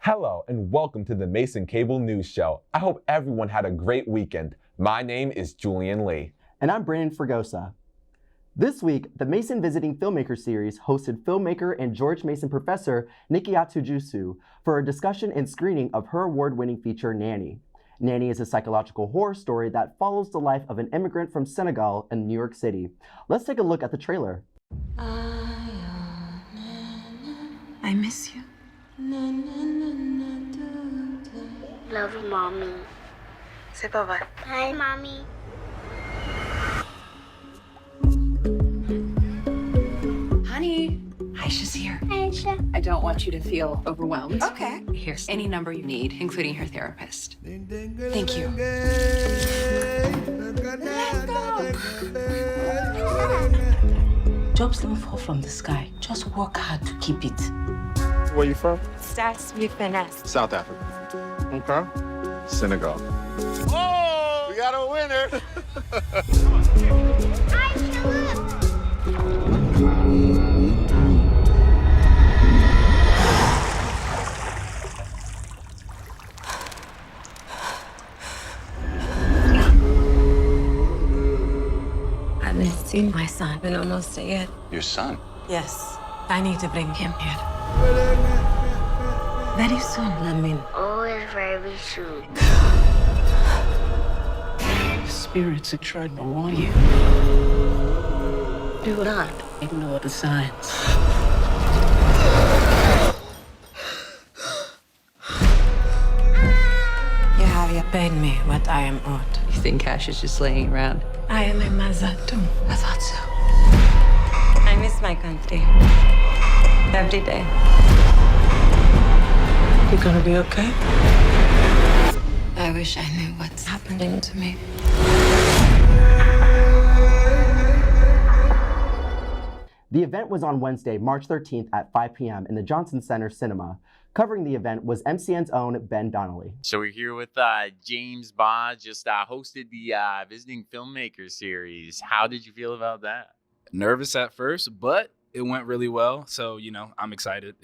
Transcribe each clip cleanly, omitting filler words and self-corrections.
Hello and welcome to the Mason Cable News Show. I hope everyone had a great weekend. My name is Julian Lee. And I'm Brandyn Fragosa. This week, the Mason Visiting Filmmaker Series hosted filmmaker and George Mason professor Nikiatu Jusu for a discussion and screening of her award-winning feature, Nanny. Nanny is a psychological horror story that follows the life of an immigrant from Senegal in New York City. Let's take a look at the trailer. I miss you. Love you, Mommy. Say bye-bye. Hi, Mommy. Honey, Aisha's here. Aisha. I don't want you to feel overwhelmed. Okay. Here's any number you need, including her therapist. Thank you. Let's go. Jobs don't fall from the sky. Just work hard to keep it. Where you from? Starts with an S. South Africa. Okay. Senegal. Oh, we got a winner. Aisha, look. I haven't seen my son in almost a year. Your son? Yes. I need to bring him here. Very soon, Oh, it's very soon. Spirits are trying to warn you. Do not ignore the signs. You have paid me what I am owed. You think Cash is just laying around? I am a mother too. I thought so. I miss my country. Every day. You gonna be okay? I wish I knew what's happening to me. The event was on Wednesday, March 13th at 5 p.m. in the Johnson Center Cinema. Covering the event was MCN's own Ben Donnelly. So we're here with James Ba, just hosted the Visiting Filmmaker Series. How did you feel about that? Nervous at first, but it went really well. So, I'm excited,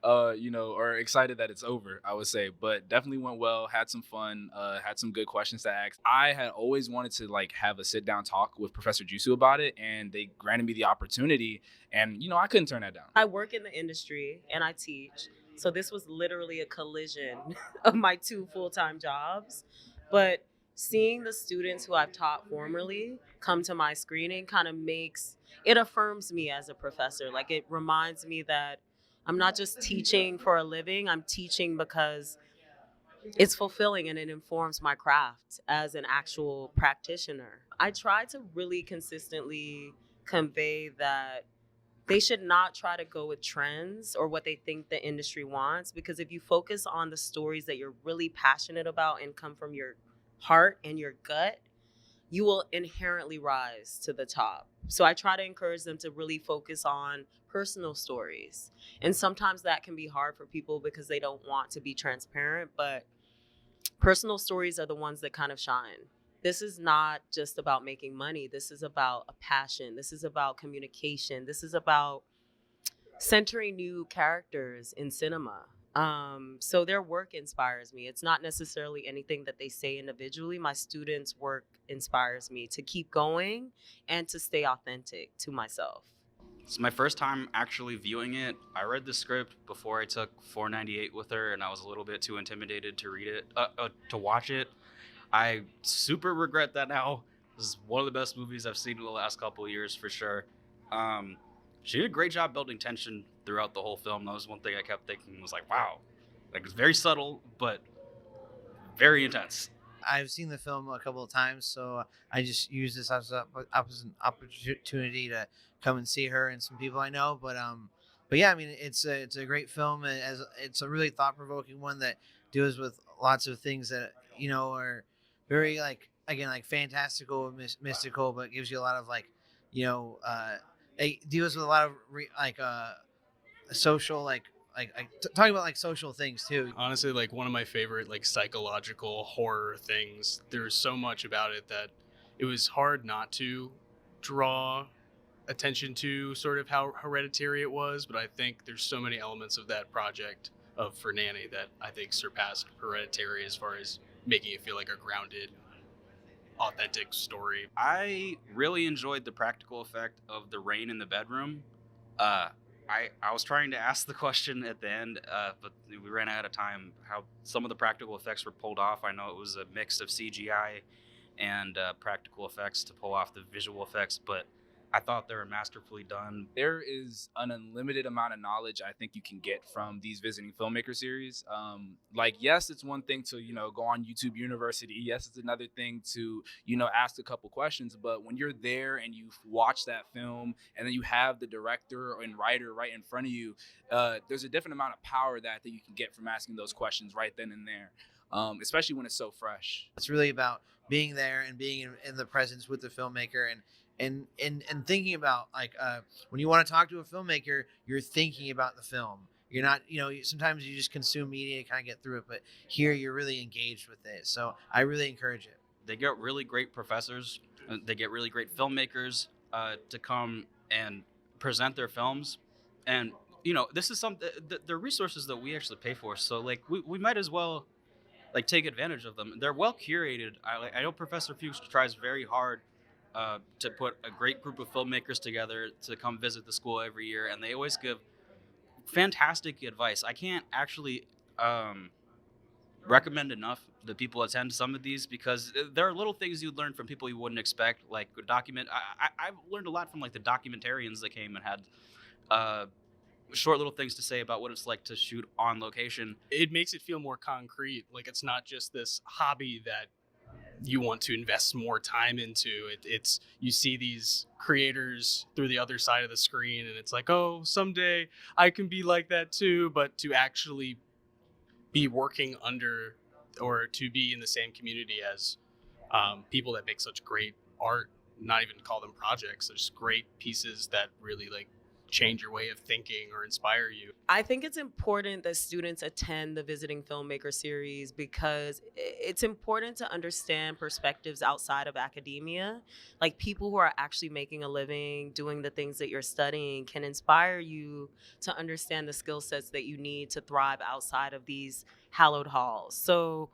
or excited that it's over, I would say, but definitely went well, had some fun, had some good questions to ask. I had always wanted to have a sit down talk with Professor Jusu about it, and they granted me the opportunity, and, I couldn't turn that down. I work in the industry and I teach. So this was literally a collision of my two full-time jobs. But seeing the students who I've taught formerly come to my screening kind of it affirms me as a professor. Like, it reminds me that I'm not just teaching for a living, I'm teaching because it's fulfilling and it informs my craft as an actual practitioner. I try to really consistently convey that they should not try to go with trends or what they think the industry wants, because if you focus on the stories that you're really passionate about and come from your heart and your gut, you will inherently rise to the top. So I try to encourage them to really focus on personal stories. And sometimes that can be hard for people because they don't want to be transparent, but personal stories are the ones that kind of shine. This is not just about making money. This is about a passion. This is about communication. This is about centering new characters in cinema. So their work inspires me. It's not necessarily anything that they say individually. My students' work inspires me to keep going and to stay authentic to myself. It's my first time actually viewing it. I read the script before I took 498 with her, and I was a little bit too intimidated to read it, to watch it. I super regret that now. This is one of the best movies I've seen in the last couple of years for sure. She did a great job building tension throughout the whole film. That was one thing I kept thinking was like, wow. It's very subtle, but very intense. I've seen the film a couple of times, so I just use this as an opportunity to come and see her and some people I know. But yeah, I mean, it's a great film, and it's a really thought-provoking one that deals with lots of things that are very fantastical and mystical, but gives you a lot of it deals with a lot of social talking about social things too. Honestly, one of my favorite psychological horror things. There's so much about it that it was hard not to draw attention to sort of how hereditary it was, but I think there's so many elements of that project for Nanny that I think surpassed Hereditary as far as making it feel like a grounded, authentic story. I really enjoyed the practical effect of the rain in the bedroom. I was trying to ask the question at the end, but we ran out of time. How some of the practical effects were pulled off. I know it was a mix of CGI and practical effects to pull off the visual effects, but I thought they were masterfully done. There is an unlimited amount of knowledge I think you can get from these visiting filmmaker series. Like, yes, it's one thing to, go on YouTube University. Yes, it's another thing to, ask a couple questions. But when you're there and you've watched that film and then you have the director and writer right in front of you, there's a different amount of power that you can get from asking those questions right then and there, especially when it's so fresh. It's really about being there and being in the presence with the filmmaker and thinking about, like, when you want to talk to a filmmaker, you're thinking about the film. You're not, sometimes you just consume media to kind of get through it, but here you're really engaged with it. So I really encourage it. They get really great professors. They get really great filmmakers to come and present their films. And, this is something, the resources that we actually pay for. So, like, we might as well, like, take advantage of them. They're well curated. I know Professor Fuchs tries very hard to put a great group of filmmakers together to come visit the school every year, and they always give fantastic advice. I can't actually recommend enough that people attend some of these, because there are little things you learn from people you wouldn't expect, like I've learned a lot from, like, the documentarians that came and had short little things to say about what it's like to shoot on location. It makes it feel more concrete. Like, it's not just this hobby that you want to invest more time into. It's you see these creators through the other side of the screen, and it's like, oh, someday I can be like that too. But to actually be working under, or to be in the same community as people that make such great art, not even call them projects, they're just great pieces that really, like, change your way of thinking or inspire you. I think it's important that students attend the Visiting Filmmaker series because it's important to understand perspectives outside of academia. Like, people who are actually making a living, doing the things that you're studying, can inspire you to understand the skill sets that you need to thrive outside of these hallowed halls. So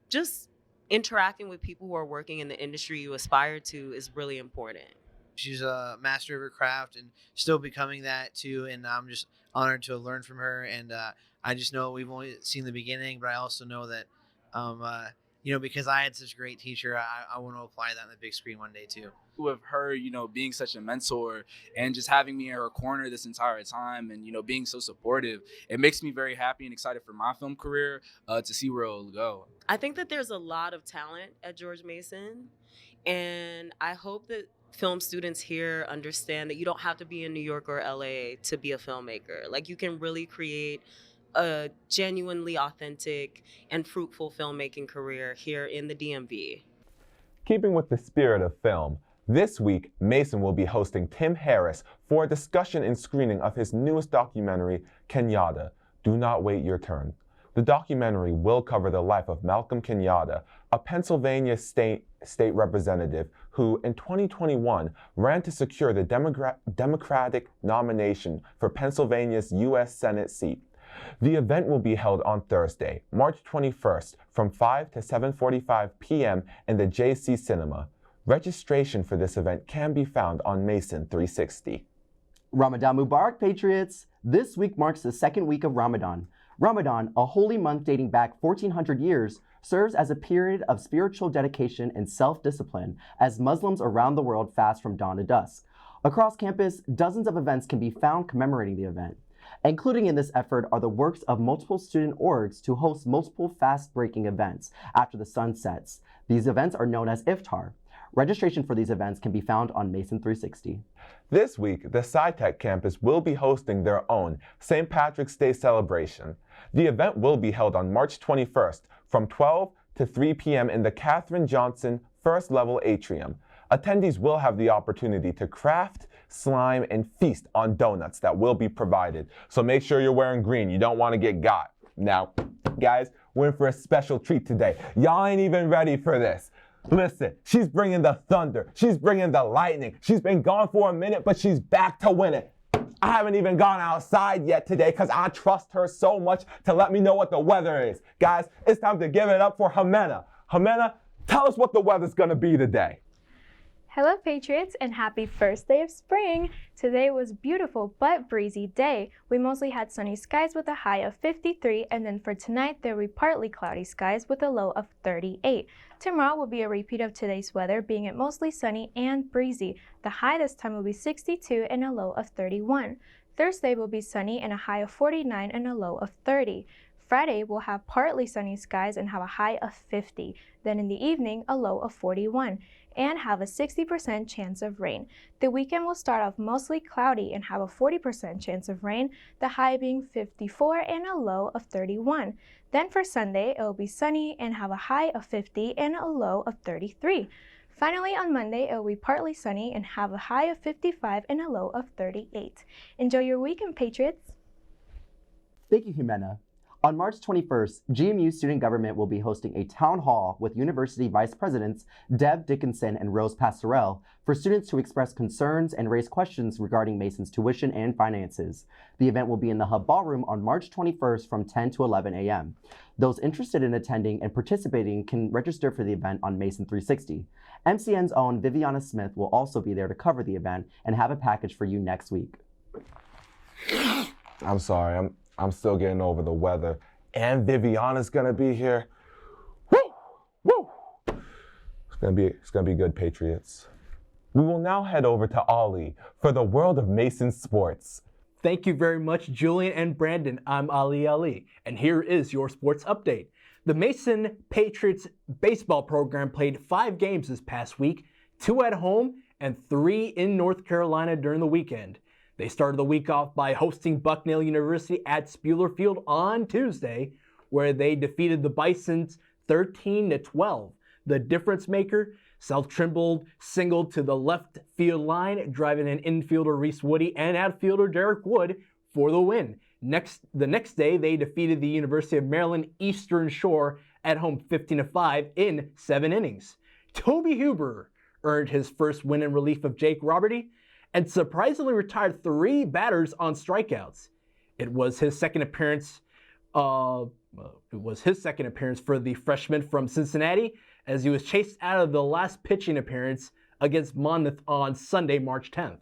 just interacting with people who are working in the industry you aspire to is really important. She's a master of her craft and still becoming that too. And I'm just honored to learn from her. And I just know we've only seen the beginning, but I also know that, because I had such a great teacher, I want to apply that on the big screen one day too. With her, being such a mentor and just having me in her corner this entire time and, being so supportive, it makes me very happy and excited for my film career to see where it'll go. I think that there's a lot of talent at George Mason, and I hope that film students here understand that you don't have to be in New York or LA to be a filmmaker. Like, you can really create a genuinely authentic and fruitful filmmaking career here in the DMV. Keeping with the spirit of film, this week, Mason will be hosting Tim Harris for a discussion and screening of his newest documentary, Kenyatta, Do Not Wait Your Turn. The documentary will cover the life of Malcolm Kenyatta, a Pennsylvania state representative who in 2021 ran to secure the Democratic nomination for Pennsylvania's U.S. Senate seat. The event will be held on Thursday, March 21st from 5 to 7:45 p.m. in the JC Cinema. Registration for this event can be found on Mason 360. Ramadan Mubarak, Patriots! This week marks the second week of Ramadan. Ramadan, a holy month dating back 1,400 years, serves as a period of spiritual dedication and self-discipline as Muslims around the world fast from dawn to dusk. Across campus, dozens of events can be found commemorating the event. Including in this effort are the works of multiple student orgs to host multiple fast-breaking events after the sun sets. These events are known as Iftar. Registration for these events can be found on Mason 360. This week, the SciTech campus will be hosting their own St. Patrick's Day celebration. The event will be held on March 21st from 12 to 3 p.m. in the Katherine Johnson First Level Atrium. Attendees will have the opportunity to craft, slime, and feast on donuts that will be provided. So make sure you're wearing green. You don't want to get got. Now, guys, we're in for a special treat today. Y'all ain't even ready for this. Listen, she's bringing the thunder. She's bringing the lightning. She's been gone for a minute, but she's back to win it. I haven't even gone outside yet today because I trust her so much to let me know what the weather is. Guys, it's time to give it up for Ximena. Ximena, tell us what the weather's going to be today. Hello Patriots and happy first day of spring! Today was a beautiful but breezy day. We mostly had sunny skies with a high of 53, and then for tonight there will be partly cloudy skies with a low of 38. Tomorrow will be a repeat of today's weather, being it mostly sunny and breezy. The high this time will be 62 and a low of 31. Thursday will be sunny and a high of 49 and a low of 30. Friday will have partly sunny skies and have a high of 50. Then in the evening, a low of 41 and have a 60% chance of rain. The weekend will start off mostly cloudy and have a 40% chance of rain, the high being 54 and a low of 31. Then for Sunday, it will be sunny and have a high of 50 and a low of 33. Finally, on Monday, it will be partly sunny and have a high of 55 and a low of 38. Enjoy your weekend, Patriots! Thank you, Ximena. On March 21st, GMU Student Government will be hosting a town hall with University Vice Presidents Deb Dickinson and Rose Pastorell for students to express concerns and raise questions regarding Mason's tuition and finances. The event will be in the Hub Ballroom on March 21st from 10 to 11 a.m. Those interested in attending and participating can register for the event on Mason 360. MCN's own Viviana Smith will also be there to cover the event and have a package for you next week. I'm sorry, I'm still getting over the weather. And Viviana's gonna be here. Woo! Woo! It's gonna be good, Patriots. We will now head over to Ali for the world of Mason sports. Thank you very much, Julian and Brandon. I'm Ali, and here is your sports update. The Mason Patriots baseball program played 5 games this past week, 2 at home and 3 in North Carolina during the weekend. They started the week off by hosting Bucknell University at Spuler Field on Tuesday, where they defeated the Bisons 13-12. The difference maker, South Trimble, singled to the left field line, driving in infielder Reese Woody and outfielder Derek Wood for the win. The next day, they defeated the University of Maryland Eastern Shore at home 15-5 in 7 innings. Toby Huber earned his first win in relief of Jake Roberty, and surprisingly retired 3 batters on strikeouts. It was his second appearance. For the freshman from Cincinnati, as he was chased out of the last pitching appearance against Monmouth on Sunday, March 10th.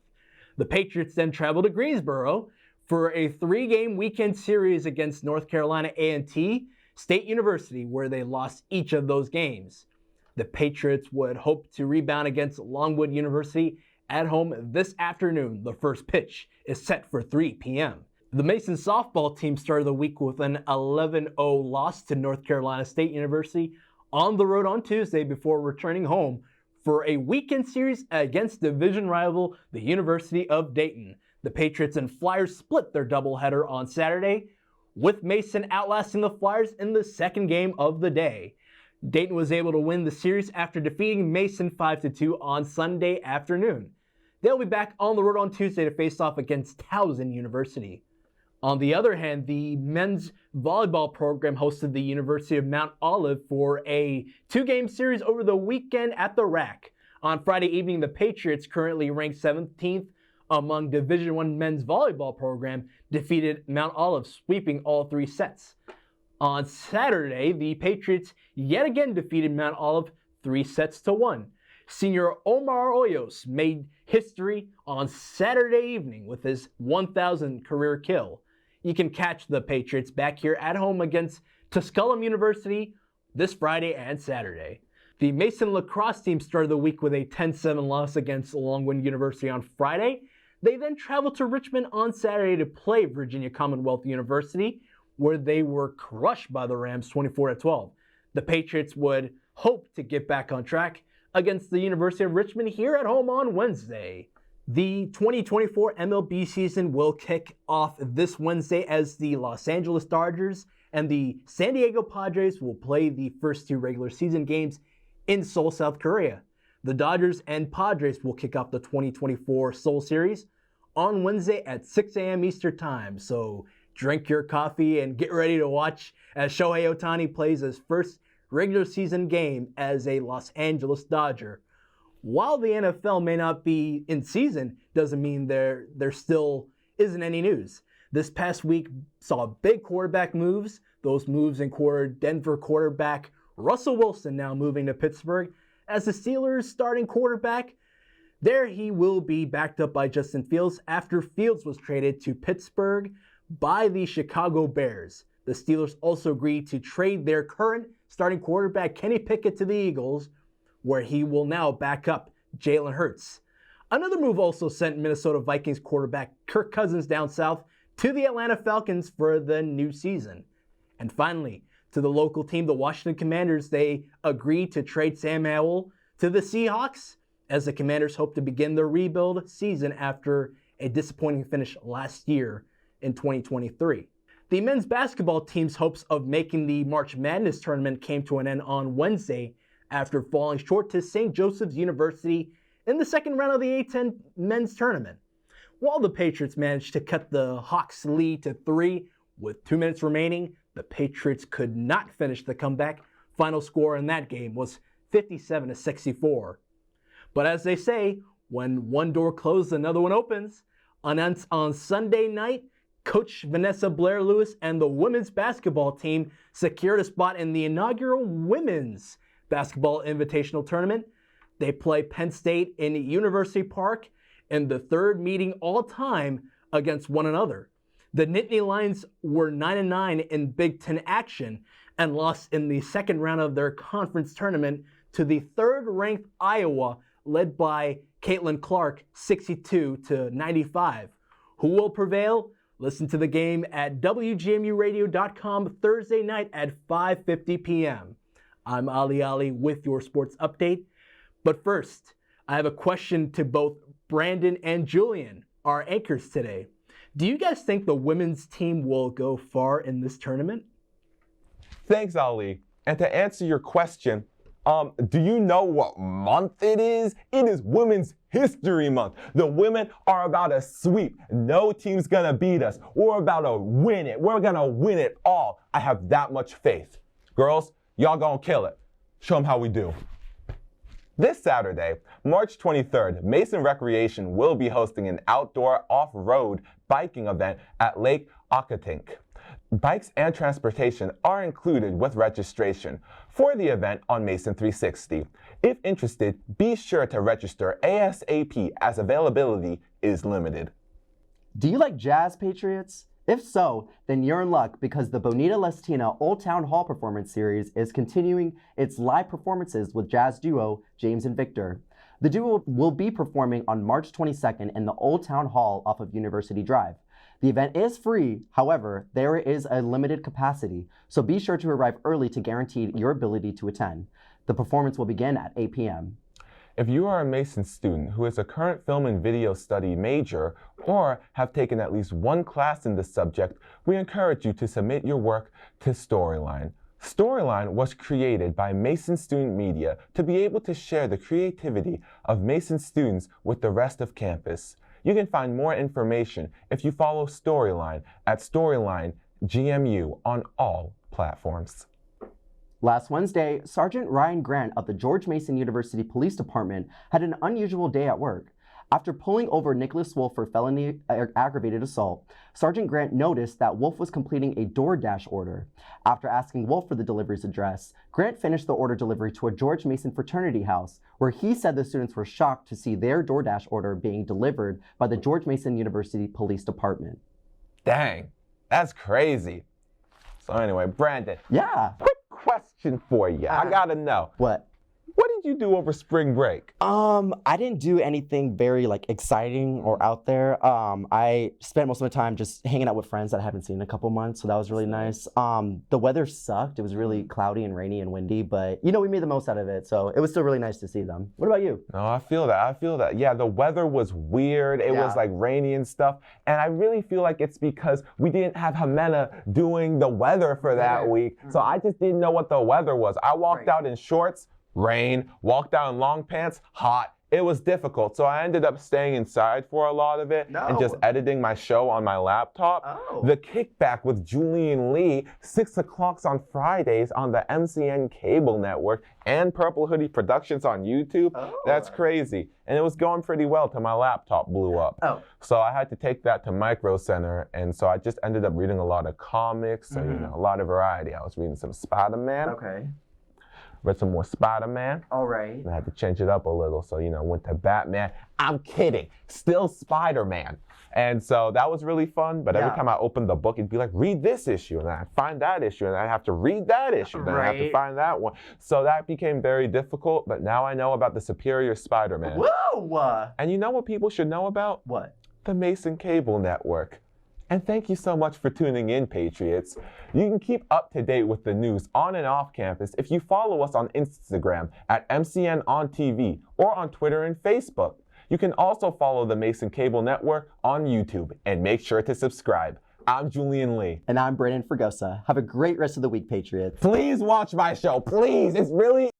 The Patriots then traveled to Greensboro for a 3-game weekend series against North Carolina A&T State University, where they lost each of those games. The Patriots would hope to rebound against Longwood University at home this afternoon. The first pitch is set for 3 p.m. The Mason softball team started the week with an 11-0 loss to North Carolina State University on the road on Tuesday before returning home for a weekend series against division rival, the University of Dayton. The Patriots and Flyers split their doubleheader on Saturday, with Mason outlasting the Flyers in the second game of the day. Dayton was able to win the series after defeating Mason 5-2 on Sunday afternoon. They'll be back on the road on Tuesday to face off against Towson University. On the other hand, the men's volleyball program hosted the University of Mount Olive for a 2-game series over the weekend at the Rack. On Friday evening, the Patriots, currently ranked 17th among Division I men's volleyball program, defeated Mount Olive, sweeping all 3 sets. On Saturday, the Patriots yet again defeated Mount Olive 3-1. Senior Omar Hoyos made history on Saturday evening with his 1,000th career kill. You can catch the Patriots back here at home against Tusculum University this Friday and Saturday. The Mason lacrosse team started the week with a 10-7 loss against Longwood University on Friday. They then traveled to Richmond on Saturday to play Virginia Commonwealth University, where they were crushed by the Rams 24-12. The Patriots would hope to get back on track against the University of Richmond here at home on Wednesday. The 2024 MLB season will kick off this Wednesday as the Los Angeles Dodgers and the San Diego Padres will play the first 2 regular season games in Seoul, South Korea. The Dodgers and Padres will kick off the 2024 Seoul Series on Wednesday at 6 a.m. Eastern Time. So drink your coffee and get ready to watch as Shohei Ohtani plays his first regular season game as a Los Angeles Dodger. While the NFL may not be in season, doesn't mean they're still isn't any news. This past week saw big quarterback moves. Those moves included Denver quarterback Russell Wilson now moving to Pittsburgh as the Steelers' starting quarterback. There he will be backed up by Justin Fields after Fields was traded to Pittsburgh by the Chicago Bears. The Steelers also agreed to trade their current starting quarterback Kenny Pickett to the Eagles, where he will now back up Jalen Hurts. Another move also sent Minnesota Vikings quarterback Kirk Cousins down south to the Atlanta Falcons for the new season. And finally, to the local team, the Washington Commanders, they agreed to trade Sam Howell to the Seahawks as the Commanders hope to begin their rebuild season after a disappointing finish last year in 2023. The men's basketball team's hopes of making the March Madness tournament came to an end on Wednesday after falling short to St. Joseph's University in the second round of the A-10 men's tournament. While the Patriots managed to cut the Hawks' lead to 3 with 2 minutes remaining, the Patriots could not finish the comeback. Final score in that game was 57-64. But as they say, when one door closes, another one opens. On Sunday night, Coach Vanessa Blair-Lewis and the women's basketball team secured a spot in the inaugural Women's Basketball Invitational Tournament. They play Penn State in University Park in the third meeting all time against one another. The Nittany Lions were 9-9 in Big Ten action and lost in the second round of their conference tournament to the third-ranked Iowa, led by Caitlin Clark, 62-95. Who will prevail? Listen to the game at WGMUradio.com Thursday night at 5:50 p.m. I'm Ali with your sports update. But first, I have a question to both Brandyn and Julian, our anchors today. Do you guys think the women's team will go far in this tournament? Thanks, Ali. And to answer your question, do you know what month it is? It is Women's History Month. The women are about to sweep. No team's gonna beat us. We're about to win it. We're gonna win it all. I have that much faith. Girls, y'all gonna kill it. Show them how we do. This Saturday, March 23rd, Mason Recreation will be hosting an outdoor off-road biking event at Lake Okotink. Bikes and transportation are included with registration for the event on Mason 360. If interested, be sure to register ASAP as availability is limited. Do you like jazz, Patriots? If so, then you're in luck because the Bonita Lestina Old Town Hall Performance Series is continuing its live performances with jazz duo James and Victor. The duo will be performing on March 22nd in the Old Town Hall off of University Drive. The event is free, however, there is a limited capacity, so be sure to arrive early to guarantee your ability to attend. The performance will begin at 8 p.m. If you are a Mason student who is a current film and video study major or have taken at least one class in this subject, we encourage you to submit your work to Storyline. Storyline was created by Mason Student Media to be able to share the creativity of Mason students with the rest of campus. You can find more information if you follow Storyline at Storyline GMU on all platforms. Last Wednesday, Sergeant Ryan Grant of the George Mason University Police Department had an unusual day at work. After pulling over Nicholas Wolf for felony aggravated assault, Sergeant Grant noticed that Wolf was completing a DoorDash order. After asking Wolf for the delivery's address, Grant finished the order delivery to a George Mason fraternity house, where he said the students were shocked to see their DoorDash order being delivered by the George Mason University Police Department. Dang, that's crazy. So anyway, Brandyn. Yeah. Quick question for you. I gotta know. What? What did you do over spring break? I didn't do anything very exciting or out there. I spent most of my time just hanging out with friends that I haven't seen in a couple months, so that was really nice. The weather sucked. It was really cloudy and rainy and windy, but we made the most out of it, so it was still really nice to see them. What about you? No, I feel that. Yeah, the weather was weird. It was rainy and stuff, and I really feel like it's because we didn't have Ximena doing the weather for that week, so I just didn't know what the weather was. I walked out in shorts, rain, walked out in long pants, hot, it was difficult. So I ended up staying inside for a lot of it and just editing my show on my laptop. The Kickback with Julian Lee, 6 o'clock on Fridays on the MCN cable network and Purple Hoodie Productions on YouTube. That's crazy. And it was going pretty well till my laptop blew up. So I had to take that to Micro Center, and so I just ended up reading a lot of comics, so, you know, a lot of variety. I was reading some Spider-Man. Read some more Spider-Man. All right. And I had to change it up a little, so, you know, went to Batman. I'm kidding. Still Spider-Man. And so that was really fun, but every time I opened the book, it'd be like, read this issue, and then I'd find that issue, and I'd have to read that issue, then I have to find that one. So that became very difficult, but now I know about the Superior Spider-Man. Whoa! And you know what people should know about? What? The Mason Cable Network. And thank you so much for tuning in, Patriots. You can keep up to date with the news on and off campus if you follow us on Instagram at MCN on TV or on Twitter and Facebook. You can also follow the Mason Cable Network on YouTube and make sure to subscribe. I'm Julian Lee. And I'm Brandyn Fragosa. Have a great rest of the week, Patriots. Please watch my show, please. It's really